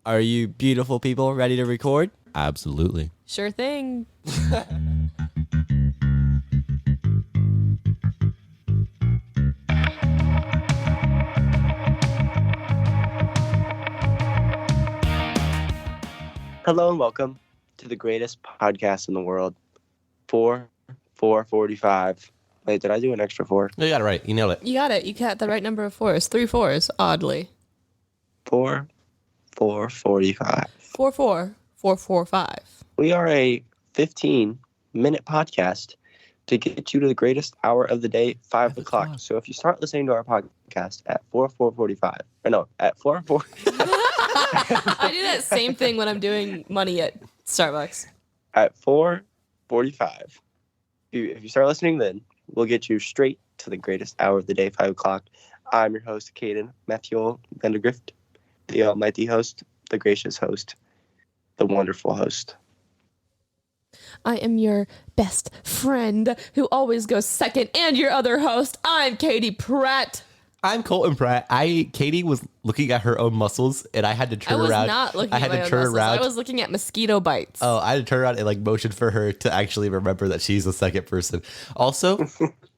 Are you beautiful people ready to record? Absolutely. Sure thing. Hello and welcome to the greatest podcast in the world. 4:45. Wait, did I do an extra 4? No, you got it right. You nailed it. You got it. You got the right number of fours. 3 fours, oddly. 4:45. 4 4 4 4 5. We are a 15-minute podcast to get you to the greatest hour of the day, 5 o'clock. So if you start listening to our podcast at 4:45, or no, at 4. I do that same thing when I'm doing money at Starbucks. At 4:45, if you start listening then, we'll get you straight to the greatest hour of the day, 5 o'clock. I'm your host, Caden Matthew Vandergrift, the almighty host, the gracious host, the wonderful host. I am your best friend who always goes second and your other host. I'm Katie Pratt. I'm Colton Pratt. Katie was looking at her own muscles, and I had to turn I was around. not looking I at had my to own turn muscles. around. I was looking at mosquito bites. Oh, I had to turn around and like motion for her to actually remember that she's the second person. Also,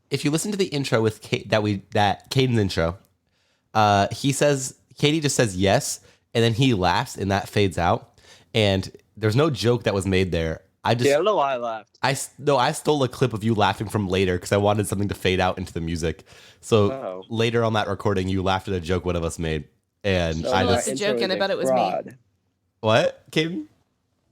if you listen to the intro with Caden's intro, Katie just says yes, and then he laughs, and that fades out. And there's no joke that was made there. I don't know why I laughed. I stole a clip of you laughing from later because I wanted something to fade out into the music. So later on that recording, you laughed at a joke one of us made, and So I my just intro joke, and I bet it was me. fraud. what, Caden?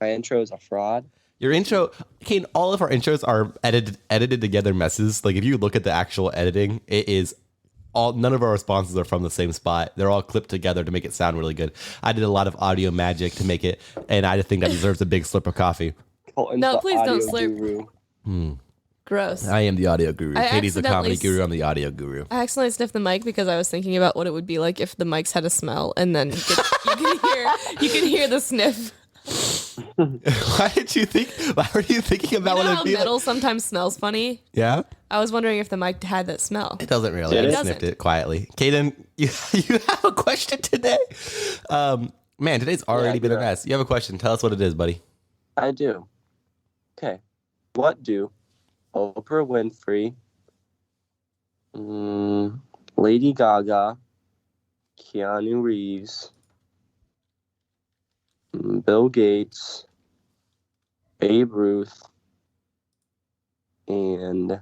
My intro is a fraud. Your intro, Caden. All of our intros are edited together messes. Like if you look at the actual editing, it is all. None of our responses are from the same spot. They're all clipped together to make it sound really good. I did a lot of audio magic to make it, and I just think that deserves a big slip of coffee. Colton's No, the please don't audio slurp. guru. Gross. I am the audio guru. I Katie's the comedy accidentally guru. I'm the audio guru. I accidentally sniffed the mic because I was thinking about what it would be like if the mics had a smell, and then you could hear the sniff. Why were you thinking about You know what how it'd be metal like? sometimes smells funny? Yeah? I was wondering if the mic had that smell. It doesn't really. It I doesn't. sniffed it quietly. Caden, you have a question today? Man, today's already been a mess. You have a question. Tell us what it is, buddy. I do. Okay. What do Oprah Winfrey, Lady Gaga, Keanu Reeves, Bill Gates, Babe Ruth, and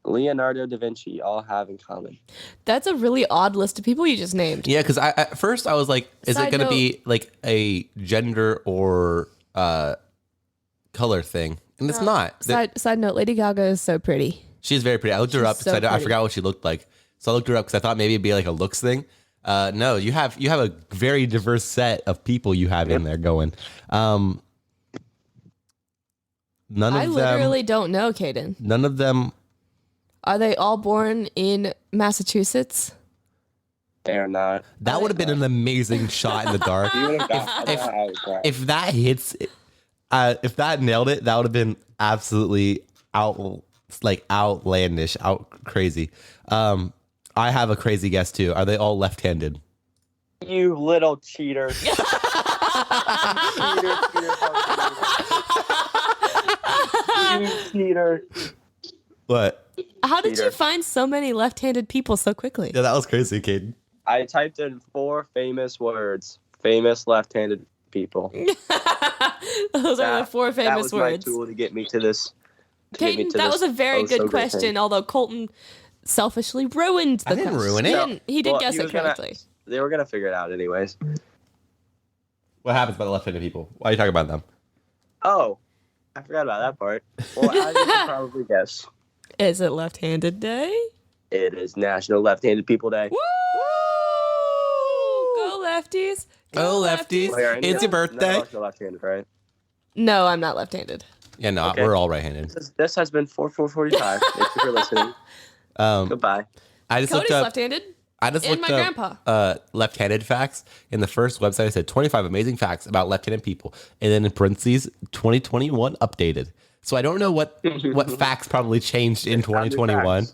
Leonardo da Vinci all have in common? That's a really odd list of people you just named. Yeah, because at first I was like, is it Side going to note- be like a gender or color thing? And it's not. Side note, Lady Gaga is so pretty. She's very pretty. I looked her up She's because so I pretty. forgot what she looked like. So I looked her up because I thought maybe it'd be like a looks thing. No, you have a very diverse set of people you have in there going. None I of literally don't know, Caden. None of them. Are they all born in Massachusetts? They are not. That would have been an amazing shot in the dark. You would have got I don't know how it was right. If that hits, if that nailed it, that would have been absolutely outlandish, crazy. I have a crazy guess too. Are they all left-handed? You little cheater. cheater. You cheater. What? How did you Peter. find so many left-handed people so quickly? Yeah, that was crazy, Caden. I typed in 4 famous words. Famous left-handed people. Those are the 4 That famous was words. my tool to get me to this. Caden, that was a very good question, although Colton selfishly ruined the I didn't question. ruin it. He did guess it correctly. They were gonna figure it out anyways. What happens by the left-handed people? Why are you talking about them? Oh, I forgot about that part. Well, as you can probably guess, Is it left-handed day? it is National Left-Handed People Day. Woo! Go lefties. Go lefties. Oh, yeah, and It's your birthday. none of us are left-handed, right? No, I'm not left-handed. Yeah, no, Okay. we're all right-handed. This has been 4:45. Thank you for listening. Goodbye. I just Cody's looked up. left-handed. I just and looked my up grandpa. left-handed facts. In the first website, it said 25 amazing facts about left-handed people, and then in parentheses, 2021 updated. So I don't know what facts probably changed in 2021,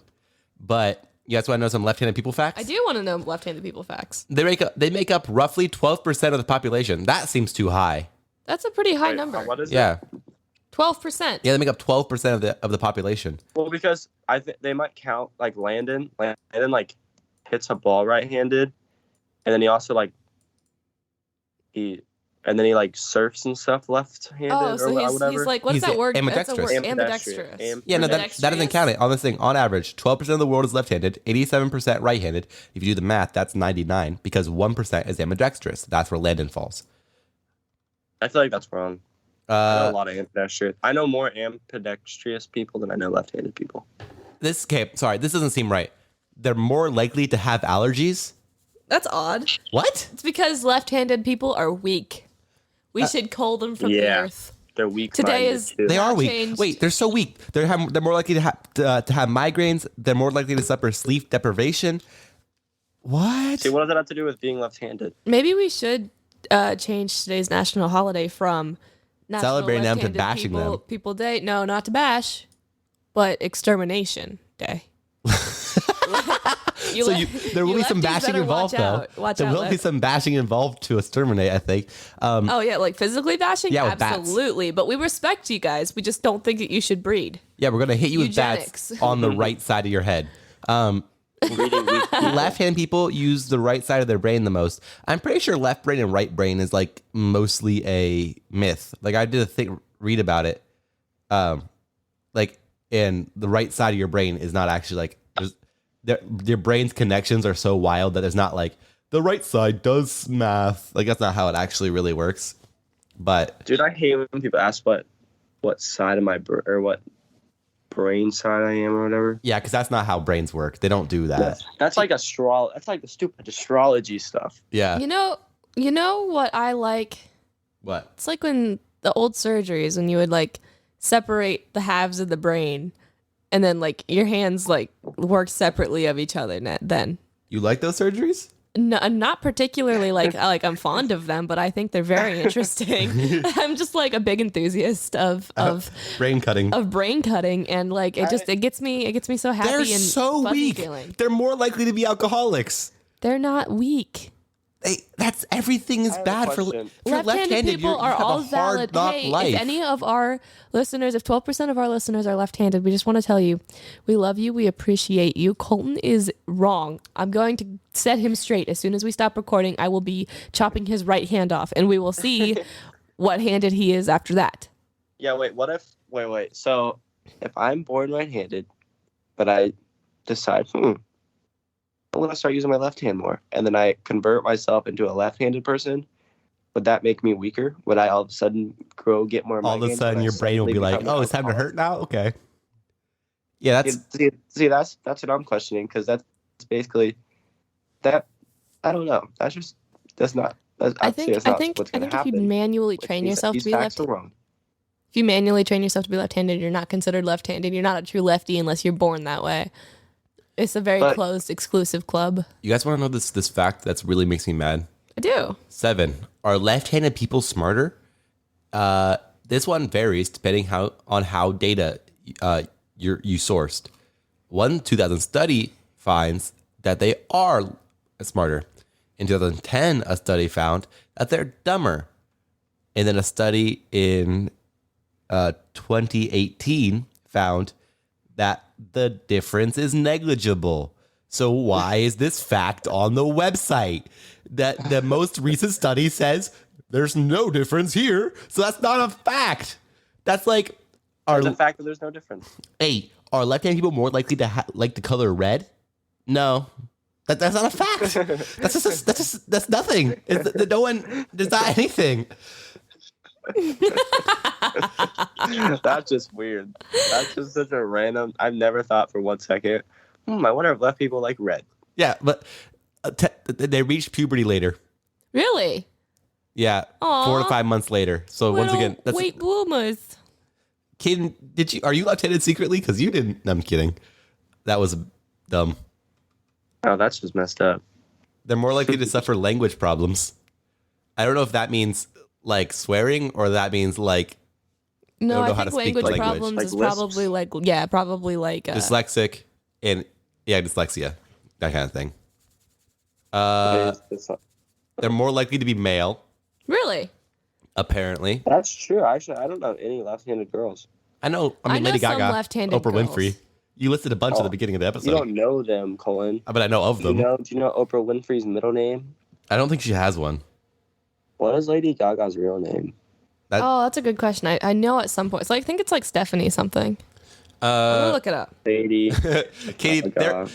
but You guys want to know some left-handed people facts? I do want to know left-handed people facts. They make up roughly 12% of the population. That seems too high. That's a pretty high Wait, number. What is it? Yeah. 12%. Yeah, they make up 12% of the population. Well, because I think they might count like Landon. Landon like hits a ball right-handed, and then he also like he like surfs and stuff left-handed Oh, so or he's whatever. like, what's He's that word? ambidextrous. That's a word. Ambidextrous. Ambidextrous. Yeah, no, that doesn't count it on this thing. On average, 12% of the world is left-handed, 87% right-handed. If you do the math, that's 99 because 1% is ambidextrous. That's where Landon falls. I feel like that's wrong. I know a lot of ambidextrous. I know more ambidextrous people than I know left-handed people. This doesn't seem right. They're more likely to have allergies. That's odd. What? It's because left-handed people are weak. We should cull them from the Yeah. earth. They're weak. Today is- too. They are Not weak. changed. Wait, they're so weak. They're more likely to have migraines. They're more likely to suffer sleep deprivation. What? See, what does that have to do with being left-handed? Maybe we should change today's national holiday from National Celebrating them to Left-Handed bashing them. People Day. No, not to bash, but Extermination Day. There will be some bashing involved, though. Watch There out, will be Lex. some bashing involved to exterminate, I think. Oh yeah, like physically bashing? Yeah, with bats. Absolutely. But we respect you guys. We just don't think that you should breed. Yeah, we're going to hit you with Eugenics. bats on the right side of your head. Breeding weak people. Left-hand people use the right side of their brain the most. I'm pretty sure left brain and right brain is like mostly a myth. Like I did read about it. Like, and the right side of your brain is not actually like your brain's connections are so wild that there's not like the right side does math. Like that's not how it actually really works. But Dude, I hate when people ask what side of my or what brain side I am or whatever. yeah, because that's not how brains work. They don't do that. That's like That's like the stupid astrology stuff. Yeah. You know what I like? What? It's like when the old surgeries when you would like separate the halves of the brain and then like your hands like work separately of each other then. You like those surgeries? No, not particularly like I'm fond of them, but I think they're very interesting. I'm just like a big enthusiast of Brain cutting. brain cutting, and like it gets me so happy They're and so fuzzy weak. feeling. They're more likely to be alcoholics. They're not weak. That's everything is have a bad for question. if you're Left-handed people you are have all a hard valid. knock Hey, life. if any of our listeners, if 12% of our listeners are left-handed, we just want to tell you, we love you, we appreciate you. Colton is wrong. I'm going to set him straight. As soon as we stop recording, I will be chopping his right hand off, and we will see what handed he is after that. Yeah, wait. So if I'm born right-handed, but I decide, I want to start using my left hand more, and then I convert myself into a left-handed person, would that make me weaker? Would I all of a sudden get more All of a migraines? sudden, Would I your brain will be suddenly like, become "Oh, it's time to alcoholic? hurt now." Okay. Yeah, that's See, that's what I'm questioning, because that's basically that. I don't know. That's not. I think what's gonna if happen, you manually which train means that yourself to these be facts left, are wrong. if you manually train yourself to be left-handed, you're not considered left-handed. You're not a true lefty unless you're born that way. It's a very But- closed, exclusive club. you guys want to know this fact that's really makes me mad. I do. 7. Are left-handed people smarter? This one varies depending on how data you sourced. One 2000 study finds that they are smarter. In 2010, a study found that they're dumber. And then a study in 2018 found that the difference is negligible. So why is this fact on the website? That the most recent study says there's no difference here, so that's not a fact. That's like The fact that there's no difference. are left-handed people more likely to like the color red? No, that's not a fact. That's nothing. No one. There's not anything. That's just weird. That's just such a random. I've never thought for 1 second. I wonder if left people like red. Yeah, but they reach puberty later. Really? Yeah, Aw. 4 to 5 months later. So once Little again, that's late bloomers. Kaden, are you left-handed secretly? Because you didn't. No, I'm kidding. That was dumb. Oh, that's just messed up. They're more likely to suffer language problems. I don't know if that means like swearing or that means like No, know I how to think speak language language. problems Like is lisps? probably like dyslexic and Yeah, dyslexia, that kind of thing. It's not- They're more likely to be male, Really? apparently. That's true. Actually, I don't know any left-handed girls. I know. I I mean, know Lady some Gaga, left-handed Oprah girls. Winfrey. You listed a bunch at the beginning of the episode. You don't know them, Colin. But I know of Do you them. know Oprah Winfrey's middle name? I don't think she has one. What is Lady Gaga's real name? Oh, that's a good question. I know at some point. It's like, I think it's like Stephanie something. I'm gonna look it up. Lady. Katie, Oh my they're God.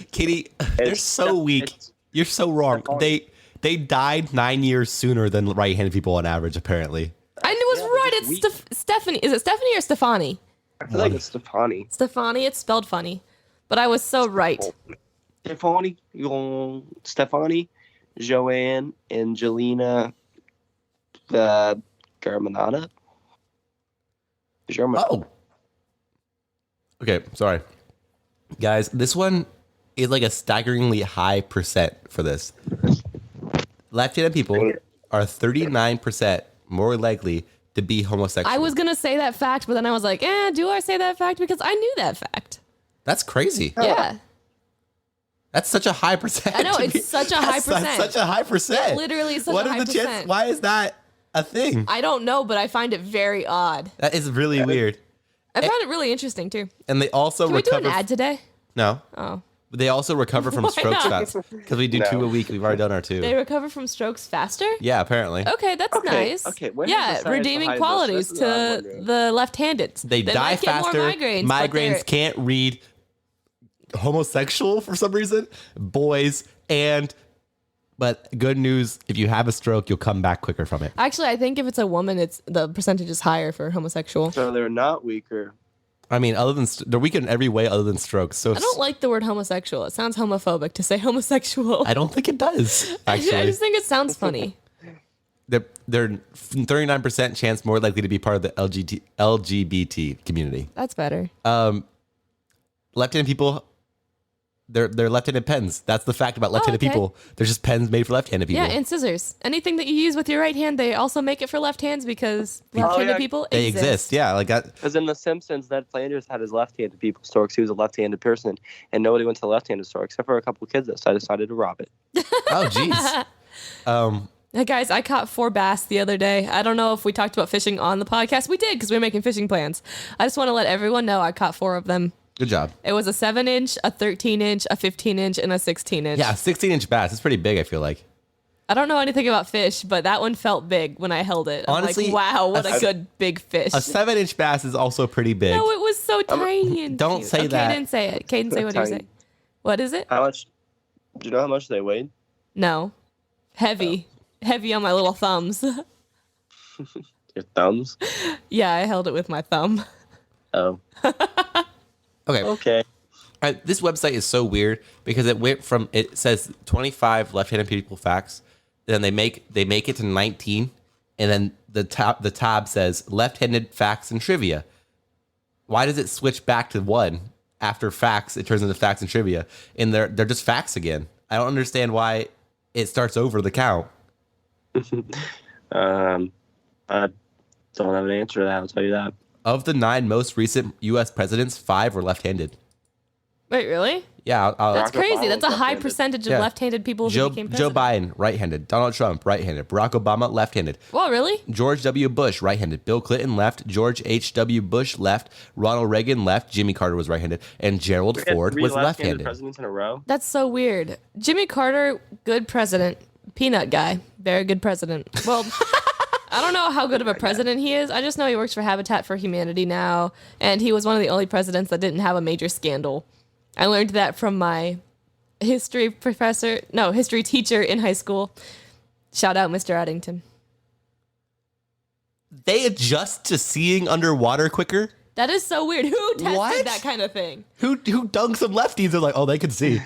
they're It's- so weak. it's- You're so wrong. Stephanie. They died 9 years sooner than right-handed people on average, apparently. I was Yeah, right. but It's Stephanie. Is it Stephanie or Stefani? I feel like it's Stefani. Stefani. It's spelled funny, but I was so right. Stefani, Joanne, Angelina, Germanata. Oh. Okay, sorry. Guys, this one is like a staggeringly high percent for this. Left-handed people are 39% more likely to be homosexual. I was gonna say that fact, but then I was like, do I say that fact? Because I knew that fact. That's crazy. Yeah. That's such a high percent. I know, to it's be- such a high that's percent. such a high percent. Literally such What a are high the chances? percent. Why is that a thing? I don't know, but I find it very odd. That is really weird. I found it really interesting too. And they also Can we do recover. an ad today? No, Oh. they also recover from Why stroke not? shots because we do No. 2 a week. We've already done our 2. They recover from strokes faster? Yeah, apparently. Okay, that's nice. okay, when is the Yeah, science redeeming behind this? qualities This is what I'm to wondering. the left-handed. They die might get faster. More migraines. but they're- can't read homosexual for some reason. Boys but good news, if you have a stroke, you'll come back quicker from it. Actually, I think if it's a woman, it's the percentage is higher for homosexual. So they're not weaker. I mean, other than they're weak in every way other than strokes. So I don't like the word homosexual. It sounds homophobic to say homosexual. I don't think it does. I Actually, just think it sounds funny. they're 39% chance more likely to be part of the LGBT community. That's better. Left-handed people, they're left-handed pens. That's the fact about left-handed okay. people. They're just pens made for left-handed people. Yeah, and scissors. Anything that you use with your right hand, they also make it for left hands because left-handed yeah. people they exist. Yeah, like that. Because in The Simpsons, Ned Flanders had his left-handed people store because he was a left-handed person, and nobody went to the left-handed store except for a couple kids that decided to rob it. Oh, jeez. Hey guys, I caught 4 bass the other day. I don't know if we talked about fishing on the podcast. We did because we were making fishing plans. I just want to let everyone know I caught 4 of them. Good job. It was a 7-inch, a 13-inch, a 15-inch, and a 16-inch. Yeah, 16-inch bass. It's pretty big, I feel like. I don't know anything about fish, but that one felt big when I held it. I'm Honestly, like, wow, what a good big fish. A 7-inch bass is also pretty big. No, it was so tiny and Don't cute. say that. Caden, say it. Caden, say what you say. Tiny. What is it? How much? Do you know how much they weighed? No. Heavy. Heavy on my little thumbs. Your thumbs? Yeah, I held it with my thumb. Oh. Okay. Okay. This website is so weird because it says 25 left-handed people facts, then they make it to 19, and then the tab says left-handed facts and trivia. Why does it switch back to 1 after facts? It turns into facts and trivia, and they're just facts again. I don't understand why it starts over the count. I don't have an answer to that. I'll tell you that. Of the 9 most recent U.S. presidents, 5 were left-handed. Wait, really? Yeah, That's Barack crazy. Obama That's a was high left-handed. percentage of Yeah. left-handed people who Joe became Joe president. Biden, right-handed. Donald Trump, right-handed. Barack Obama, left-handed. Well, really? George W. Bush, right-handed. Bill Clinton, left. George H.W. Bush, left. Ronald Reagan, left. Jimmy Carter was right-handed. And Gerald We had Ford 3 was left-handed left-handed. presidents in a row. That's so weird. Jimmy Carter, good president. Peanut guy, very good president. Well, I don't know how good of a president he is. I just know he works for Habitat for Humanity now, and he was one of the only presidents that didn't have a major scandal. I learned that from my history teacher in high school. Shout out, Mr. Addington. They adjust to seeing underwater quicker? That is so weird. Who tested What? that kind of thing? Who dunked some lefties? They're like, oh, they can see.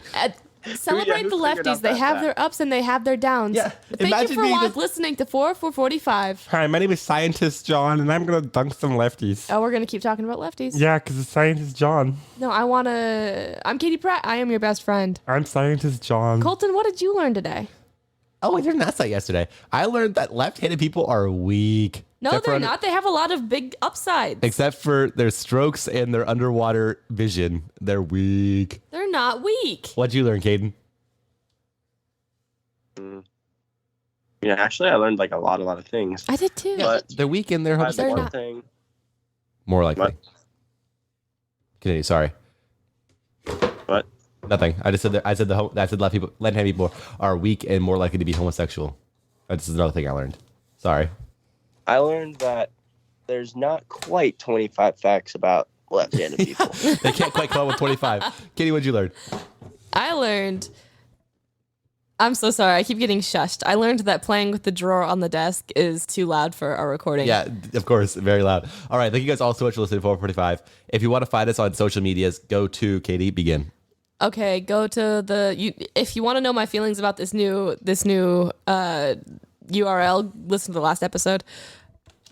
Celebrate who the figured out lefties. They that have fact? their ups and they have their downs. Yeah, Thank imagine you for being listening to 445. Hi, my name is Scientist John, and I'm gonna dunk some lefties. Oh, we're going to keep talking about lefties. Yeah, because it's Scientist John. No, I'm Katie Pratt. I am your best friend. I'm Scientist John. Colton, what did you learn today? Oh, we learned that yesterday. I learned that left-handed people are weak. No, Except for they're under- not. They have a lot of big upsides. Except for their strokes and their underwater vision. They're weak. They're not weak. What'd you learn, Caden? Yeah, actually, I learned like a lot of things. I did too. But They're weak in their I hopes. They're one not. thing. More likely. What? Continue. Sorry. What? Nothing. I just said that. I said left-handed people are weak and more likely to be homosexual. This is another thing I learned. Sorry. I learned that there's not quite 25 facts about left-handed people. They can't quite come up with 25. Katie, what'd you learn? I learned. I'm so sorry. I keep getting shushed. I learned that playing with the drawer on the desk is too loud for our recording. Yeah, of course, very loud. All right, thank you guys all so much for listening to 445. If you want to find us on social medias, go to Katie, begin. Okay, go to if you want to know my feelings about this new URL, listen to the last episode.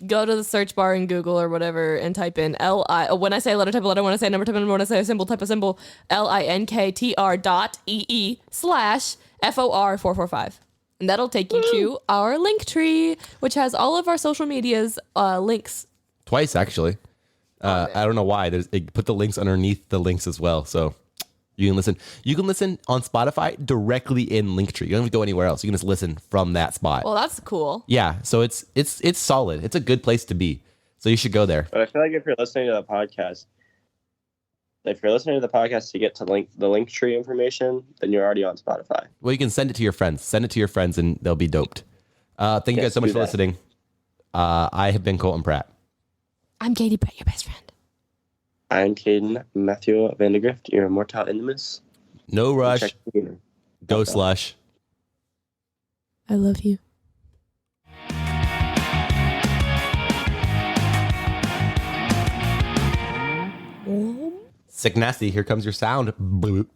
Go to the search bar in Google or whatever and type in LI. When I say a letter, type a letter. When I say a number, type a number. When I say a symbol, type a symbol. linktr.ee/FOR445. And that'll take you to our link tree, which has all of our social medias links. Twice, actually. I don't know why. Put the links underneath the links as well. So you can listen. You can listen on Spotify directly in Linktree. You don't have to go anywhere else. You can just listen from that spot. Well, that's cool. Yeah, so it's solid. It's a good place to be. So you should go there. But I feel like if you're listening to the podcast to get to the link tree information, then you're already on Spotify. Well, you can send it to your friends. Send it to your friends and they'll be doped. Thank you guys so much do for that. listening. I have been Colton Pratt. I'm Katie Brett, your best friend. I'm Caden Matthew Vandergrift, your immortal animus. No rush. Check the gamer. Go slush. I love you. Sick nasty. Here comes your sound. Boop.